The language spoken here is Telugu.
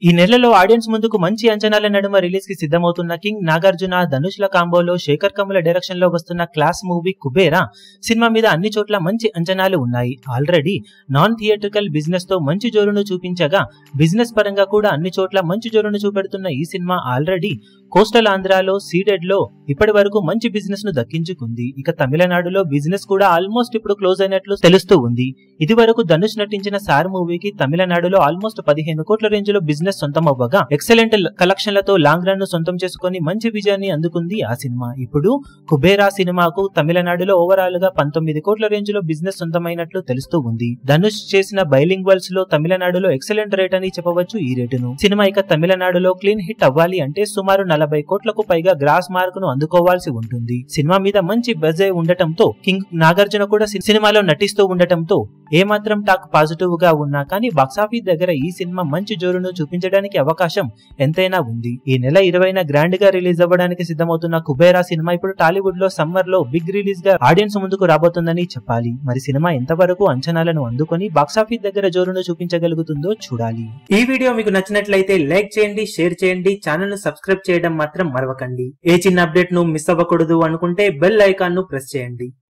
ఈ నెలలో ఆడియన్స్ ముందుకు మంచి అంచనాల నడుమ రిలీజ్ కి సిద్ధమవుతున్న కింగ్ నాగార్జున ధనుష్ల కాంబోలో శేఖర్ కమ్ముల డైరెక్షన్ లో వస్తున్న క్లాస్ మూవీ కుబేరా సినిమా మీద అన్ని చోట్ల మంచి అంచనాలు ఉన్నాయి. ఆల్రెడీ నాన్ థియేట్రికల్ బిజినెస్ తో మంచి జోరును చూపించగా బిజినెస్ పరంగా కూడా అన్ని చోట్ల మంచి జోరును చూపెడుతున్న ఈ సినిమా ఆల్రెడీ కోస్టల్ ఆంధ్రాలో సీడెడ్ లో ఇప్పటి వరకు మంచి బిజినెస్ ను దక్కించుకుంది. ఇక తమిళనాడులో బిజినెస్ కూడా ఆల్మోస్ట్ ఇప్పుడు క్లోజ్ అయినట్లు తెలుస్తూ ఉంది. ఇది వరకు ధనుష్ నటించిన సార్ మూవీకి తమిళనాడులో ఆల్మోస్ట్ 15 కోట్ల రేంజ్ లో బిజినెస్ సొంతం అవ్వగా ఎక్సలెంట్ కలెక్షన్లతో లాంగ్ రన్ ను సొంతం చేసుకుని మంచి విజయాన్ని అందుకుంది ఆ సినిమా. ఇప్పుడు కుబేరా సినిమాకు తమిళనాడులో ఓవరాల్ గా 19 కోట్ల రేంజ్ లో బిజినెస్ సొంతమైనట్లు తెలుస్తూ ఉంది. ధనుష్ చేసిన బైలింగ్వల్స్ లో తమిళనాడులో ఎక్సలెంట్ రేట్ అని చెప్పవచ్చు ఈ రేటును. సినిమా ఇక తమిళనాడులో క్లీన్ హిట్ అవ్వాలి అంటే సుమారు 40 కోట్లకు పైగా గ్రాస్ మార్క్ ను అందుకోవాల్సి ఉంటుంది. సినిమా మీద మంచి బజ్ ఉండటంతో కింగ్ నాగార్జున కూడా సినిమాలో నటిస్తూ ఉండటంతో ఏమాత్రం టాక్ పాజిటివ్ గా ఉన్నా కానీ బాక్సాఫీస్ దగ్గర ఈ సినిమా మంచి జోరును చూపించడానికి అవకాశం ఎంతైనా ఉంది. ఈ నెల 20న గ్రాండ్ గా రిలీజ్ అవ్వడానికి సిద్ధమవుతున్న కుబేరా సినిమా ఇప్పుడు టాలీవుడ్ లో సమ్మర్ లో బిగ్ రిలీజ్ గా ఆడియన్స్ ముందుకు రాబోతుందని చెప్పాలి. మరి సినిమా ఎంతవరకు అంచనాలను అందుకొని బాక్సాఫీస్ దగ్గర జోరును చూపించగలుగుతుందో చూడాలి. ఈ వీడియో మీకు నచ్చినట్లయితే లైక్ చేయండి, షేర్ చేయండి, ఛానల్ ను సబ్స్క్రైబ్ చేయడం మాత్రం మరవకండి. ఏ చిన్న అప్డేట్ ను మిస్ అవ్వకూడదు అనుకుంటే బెల్ ఐకాన్ ను ప్రెస్ చేయండి.